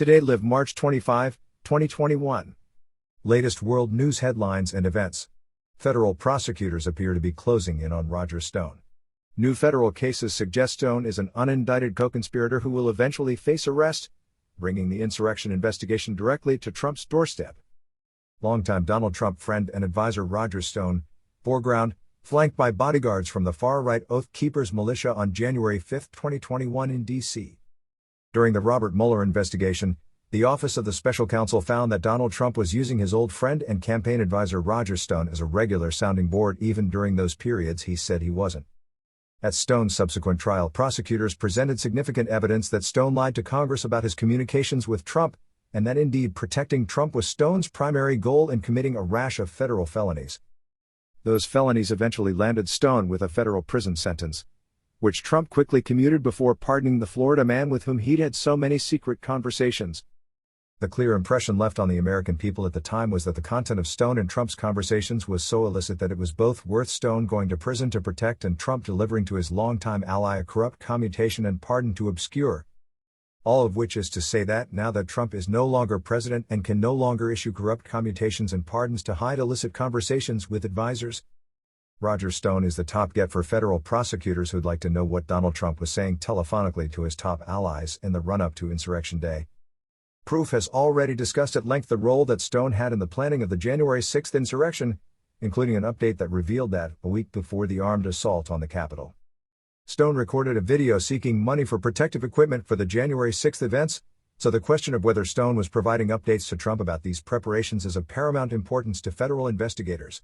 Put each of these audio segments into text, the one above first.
Today live March 25, 2021. Latest world news headlines and events. Federal prosecutors appear to be closing in on Roger Stone. New federal cases suggest Stone is an unindicted co-conspirator who will eventually face arrest, bringing the insurrection investigation directly to Trump's doorstep. Longtime Donald Trump friend and advisor Roger Stone, foreground, flanked by bodyguards from the far-right Oath Keepers militia on January 5, 2021 in D.C. During the Robert Mueller investigation, the Office of the Special Counsel found that Donald Trump was using his old friend and campaign advisor Roger Stone as a regular sounding board even during those periods he said he wasn't. At Stone's subsequent trial, prosecutors presented significant evidence that Stone lied to Congress about his communications with Trump, and that indeed protecting Trump was Stone's primary goal in committing a rash of federal felonies. Those felonies eventually landed Stone with a federal prison sentence, which Trump quickly commuted before pardoning the Florida man with whom he'd had so many secret conversations. The clear impression left on the American people at the time was that the content of Stone and Trump's conversations was so illicit that it was both worth Stone going to prison to protect and Trump delivering to his longtime ally a corrupt commutation and pardon to obscure. All of which is to say that now that Trump is no longer president and can no longer issue corrupt commutations and pardons to hide illicit conversations with advisors, Roger Stone is the top get for federal prosecutors who'd like to know what Donald Trump was saying telephonically to his top allies in the run-up to Insurrection Day. Proof has already discussed at length the role that Stone had in the planning of the January 6 insurrection, including an update that revealed that, a week before the armed assault on the Capitol, Stone recorded a video seeking money for protective equipment for the January 6 events, so the question of whether Stone was providing updates to Trump about these preparations is of paramount importance to federal investigators.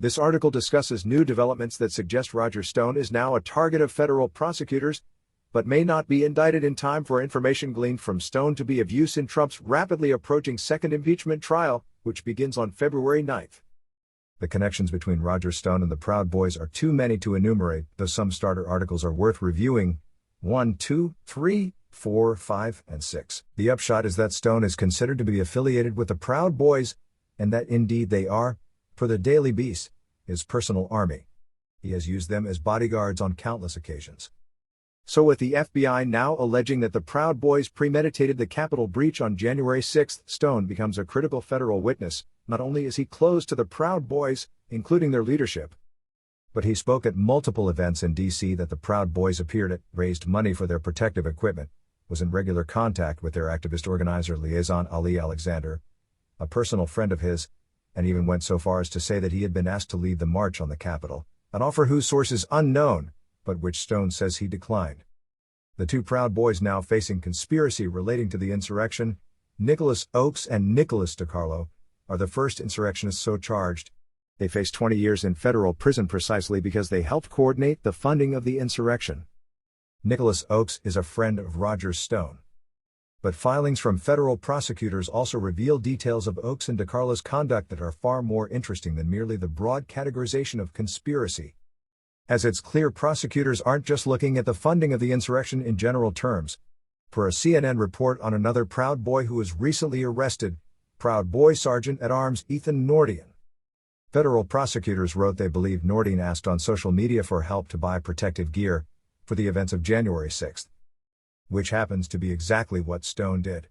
This article discusses new developments that suggest Roger Stone is now a target of federal prosecutors, but may not be indicted in time for information gleaned from Stone to be of use in Trump's rapidly approaching second impeachment trial, which begins on February 9. The connections between Roger Stone and the Proud Boys are too many to enumerate, though some starter articles are worth reviewing. 1, 2, 3, 4, 5, and 6. The upshot is that Stone is considered to be affiliated with the Proud Boys, and that indeed they are, for the Daily Beast, his personal army. He has used them as bodyguards on countless occasions. So with the FBI now alleging that the Proud Boys premeditated the Capitol breach on January 6, Stone becomes a critical federal witness. Not only is he close to the Proud Boys, including their leadership, but he spoke at multiple events in D.C. that the Proud Boys appeared at, raised money for their protective equipment, was in regular contact with their activist organizer liaison Ali Alexander, a personal friend of his, and even went so far as to say that he had been asked to lead the march on the Capitol, an offer whose source is unknown, but which Stone says he declined. The two Proud Boys now facing conspiracy relating to the insurrection, Nicholas Oakes and Nicholas DiCarlo, are the first insurrectionists so charged. They face 20 years in federal prison precisely because they helped coordinate the funding of the insurrection. Nicholas Oakes is a friend of Roger Stone. But filings from federal prosecutors also reveal details of Oakes and DiCarlo's conduct that are far more interesting than merely the broad categorization of conspiracy. As it's clear, prosecutors aren't just looking at the funding of the insurrection in general terms. Per a CNN report on another Proud Boy who was recently arrested, Proud Boy Sergeant-at-Arms Ethan Nordian. Federal prosecutors wrote they believe Nordian asked on social media for help to buy protective gear for the events of January 6, which happens to be exactly what Stone did.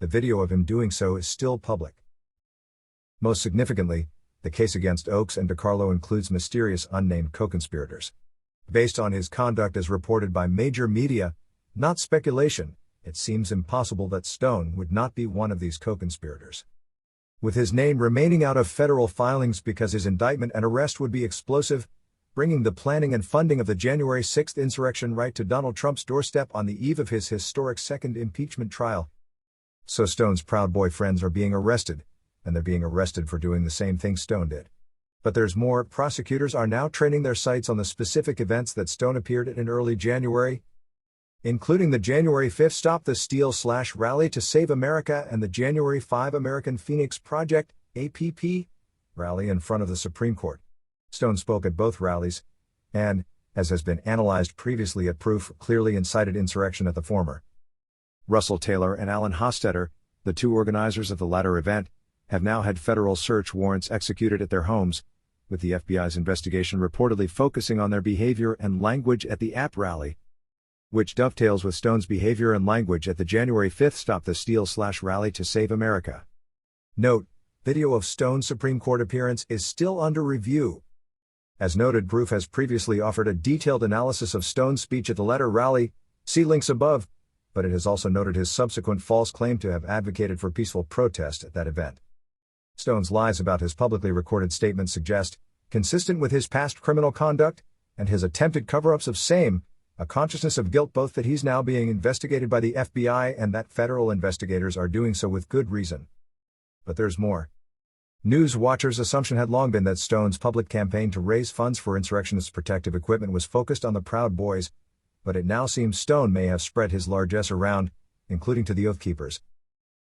The video of him doing so is still public. Most significantly, the case against Oakes and DiCarlo includes mysterious unnamed co-conspirators. Based on his conduct as reported by major media, not speculation, it seems impossible that Stone would not be one of these co-conspirators. With his name remaining out of federal filings because his indictment and arrest would be explosive, bringing the planning and funding of the January 6 insurrection right to Donald Trump's doorstep on the eve of his historic second impeachment trial. So Stone's Proud Boy friends are being arrested, and they're being arrested for doing the same thing Stone did. But there's more. Prosecutors are now training their sights on the specific events that Stone appeared at in early January, including the January 5 Stop the Steal / Rally to Save America and the January 5 American Phoenix Project, APP, rally in front of the Supreme Court. Stone spoke at both rallies, and, as has been analyzed previously at Proof, clearly incited insurrection at the former. Russell Taylor and Alan Hostetter, the two organizers of the latter event, have now had federal search warrants executed at their homes, with the FBI's investigation reportedly focusing on their behavior and language at the APP rally. which dovetails with Stone's behavior and language at the January 5 Stop the Steal/Rally to Save America. Note: video of Stone's Supreme Court appearance is still under review. As noted, Proof has previously offered a detailed analysis of Stone's speech at the Letter rally, see links above, but it has also noted his subsequent false claim to have advocated for peaceful protest at that event. Stone's lies about his publicly recorded statements suggest, consistent with his past criminal conduct, and his attempted cover-ups of same, a consciousness of guilt, both that he's now being investigated by the FBI and that federal investigators are doing so with good reason. But there's more. News watchers' assumption had long been that Stone's public campaign to raise funds for insurrectionists' protective equipment was focused on the Proud Boys, but it now seems Stone may have spread his largesse around, including to the Oath Keepers.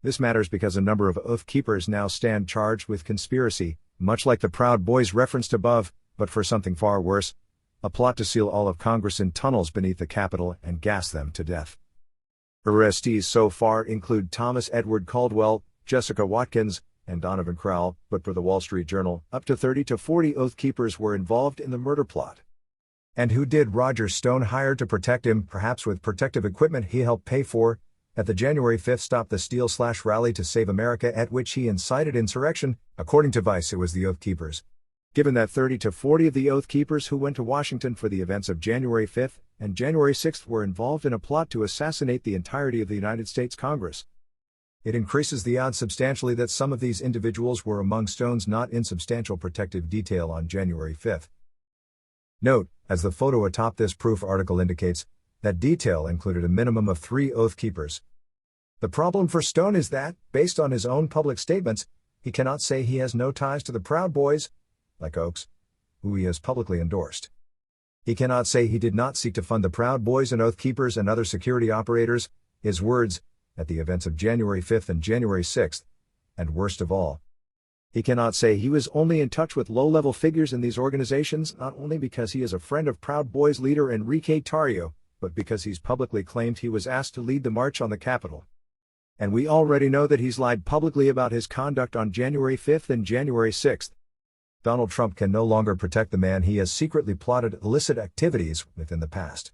This matters because a number of Oath Keepers now stand charged with conspiracy, much like the Proud Boys referenced above, but for something far worse: a plot to seal all of Congress in tunnels beneath the Capitol and gas them to death. Arrestees so far include Thomas Edward Caldwell, Jessica Watkins, and Donovan Crowell, but for the Wall Street Journal, up to 30 to 40 Oath Keepers were involved in the murder plot. And who did Roger Stone hire to protect him, perhaps with protective equipment he helped pay for, at the January 5 Stop the Steal/Rally to Save America, at which he incited insurrection? According to Vice, it was the Oath Keepers. Given that 30 to 40 of the Oath Keepers who went to Washington for the events of January 5 and January 6 were involved in a plot to assassinate the entirety of the United States Congress, it increases the odds substantially that some of these individuals were among Stone's not insubstantial protective detail on January 5. Note, as the photo atop this Proof article indicates, that detail included a minimum of 3 Oath Keepers. The problem for Stone is that, based on his own public statements, he cannot say he has no ties to the Proud Boys, like Oaks, who he has publicly endorsed. He cannot say he did not seek to fund the Proud Boys and Oath Keepers and other security operators, his words, at the events of January 5 and January 6, and worst of all, he cannot say he was only in touch with low-level figures in these organizations, not only because he is a friend of Proud Boys leader Enrique Tarrio, but because he's publicly claimed he was asked to lead the march on the Capitol. And we already know that he's lied publicly about his conduct on January 5 and January 6. Donald Trump can no longer protect the man he has secretly plotted illicit activities with in the past.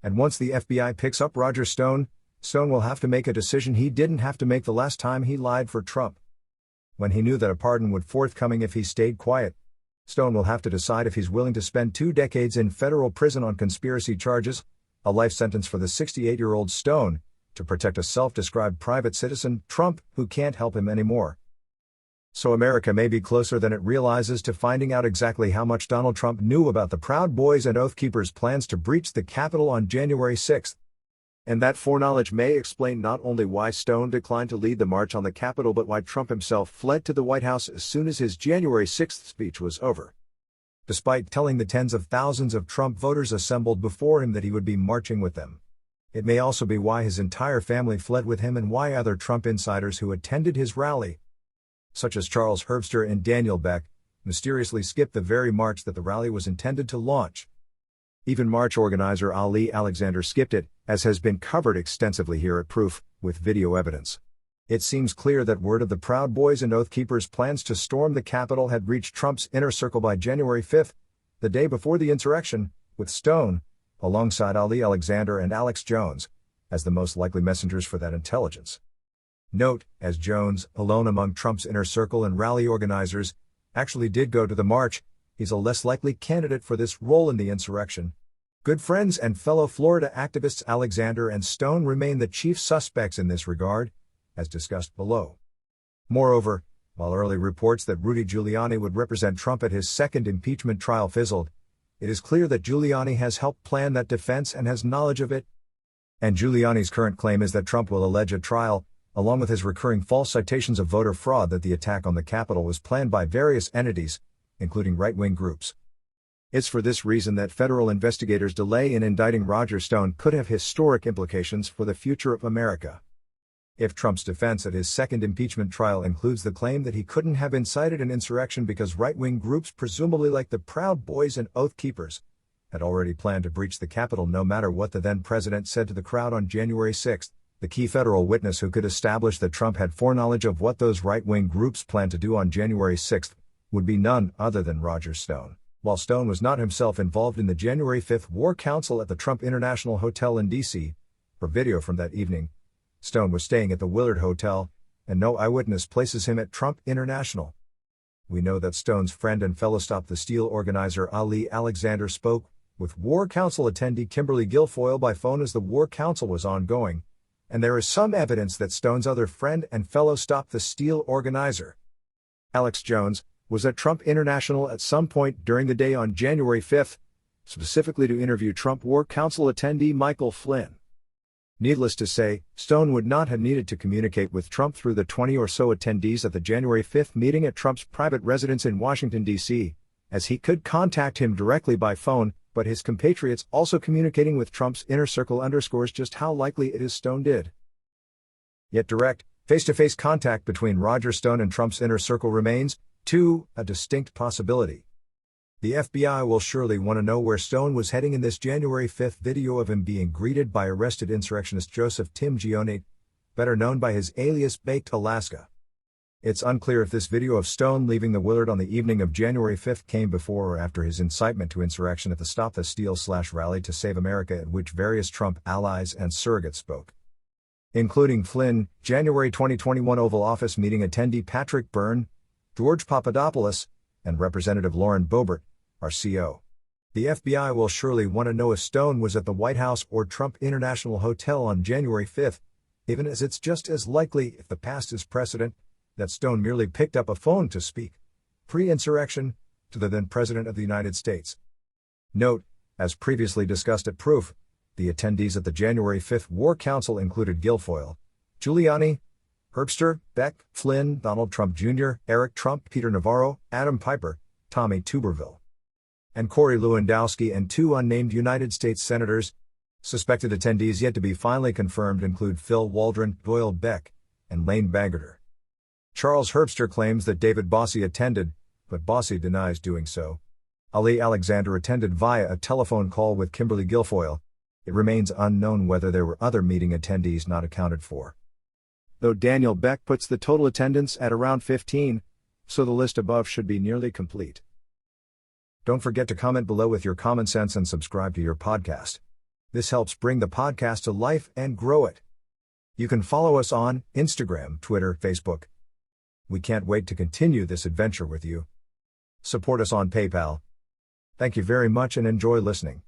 And once the FBI picks up Roger Stone, Stone will have to make a decision he didn't have to make the last time he lied for Trump. When he knew that a pardon would forthcoming if he stayed quiet, Stone will have to decide if he's willing to spend 2 decades in federal prison on conspiracy charges, a life sentence for the 68-year-old Stone, to protect a self-described private citizen, Trump, who can't help him anymore. So America may be closer than it realizes to finding out exactly how much Donald Trump knew about the Proud Boys and Oath Keepers' plans to breach the Capitol on January 6. And that foreknowledge may explain not only why Stone declined to lead the march on the Capitol but why Trump himself fled to the White House as soon as his January 6 speech was over. Despite telling the tens of thousands of Trump voters assembled before him that he would be marching with them. It may also be why his entire family fled with him and why other Trump insiders who attended his rally, such as Charles Herbster and Daniel Beck, mysteriously skipped the very march that the rally was intended to launch. Even march organizer Ali Alexander skipped it, as has been covered extensively here at Proof, with video evidence. It seems clear that word of the Proud Boys and Oath Keepers' plans to storm the Capitol had reached Trump's inner circle by January 5, the day before the insurrection, with Stone, alongside Ali Alexander and Alex Jones, as the most likely messengers for that intelligence. Note, as Jones, alone among Trump's inner circle and rally organizers, actually did go to the march, he's a less likely candidate for this role in the insurrection. Good friends and fellow Florida activists Alexander and Stone remain the chief suspects in this regard, as discussed below. Moreover, while early reports that Rudy Giuliani would represent Trump at his second impeachment trial fizzled, it is clear that Giuliani has helped plan that defense and has knowledge of it. And Giuliani's current claim is that Trump will allege at trial, along with his recurring false citations of voter fraud, that the attack on the Capitol was planned by various entities, including right-wing groups. It's for this reason that federal investigators' delay in indicting Roger Stone could have historic implications for the future of America. If Trump's defense at his second impeachment trial includes the claim that he couldn't have incited an insurrection because right-wing groups, presumably like the Proud Boys and Oath Keepers, had already planned to breach the Capitol no matter what the then-president said to the crowd on January 6, the key federal witness who could establish that Trump had foreknowledge of what those right-wing groups planned to do on January 6 would be none other than Roger Stone. While Stone was not himself involved in the January 5th War Council at the Trump International Hotel in D.C., for video from that evening, Stone was staying at the Willard Hotel, and no eyewitness places him at Trump International. We know that Stone's friend and fellow Stop the Steal organizer Ali Alexander spoke with War Council attendee Kimberly Guilfoyle by phone as the War Council was ongoing, and there is some evidence that Stone's other friend and fellow Stop the Steal organizer, Alex Jones, was at Trump International at some point during the day on January 5th, specifically to interview Trump War Council attendee Michael Flynn. Needless to say, Stone would not have needed to communicate with Trump through the 20 or so attendees at the January 5th meeting at Trump's private residence in Washington, D.C., as he could contact him directly by phone, but his compatriots also communicating with Trump's inner circle underscores just how likely it is Stone did. Yet direct, face-to-face contact between Roger Stone and Trump's inner circle remains, too, a distinct possibility. The FBI will surely want to know where Stone was heading in this January 5th video of him being greeted by arrested insurrectionist Joseph Tim Gionate, better known by his alias Baked Alaska. It's unclear if this video of Stone leaving the Willard on the evening of January 5th came before or after his incitement to insurrection at the Stop the Steal / Rally to Save America at which various Trump allies and surrogates spoke, including Flynn, January 2021 Oval Office meeting attendee Patrick Byrne, George Papadopoulos, and Representative Lauren Boebert, our CO. The FBI will surely want to know if Stone was at the White House or Trump International Hotel on January 5th, even as it's just as likely, if the past is precedent, that Stone merely picked up a phone to speak, pre-insurrection, to the then President of the United States. Note, as previously discussed at Proof, the attendees at the January 5th War Council included Guilfoyle, Giuliani, Herbster, Beck, Flynn, Donald Trump Jr., Eric Trump, Peter Navarro, Adam Piper, Tommy Tuberville, and Corey Lewandowski, and 2 unnamed United States senators. Suspected attendees yet to be finally confirmed include Phil Waldron, Doyle Beck, and Lane Baggerter. Charles Herbster claims that David Bossie attended, but Bossie denies doing so. Ali Alexander attended via a telephone call with Kimberly Guilfoyle. It remains unknown whether there were other meeting attendees not accounted for, though Daniel Beck puts the total attendance at around 15, so the list above should be nearly complete. Don't forget to comment below with your common sense and subscribe to your podcast. This helps bring the podcast to life and grow it. You can follow us on Instagram, Twitter, Facebook. We can't wait to continue this adventure with you. Support us on PayPal. Thank you very much and enjoy listening.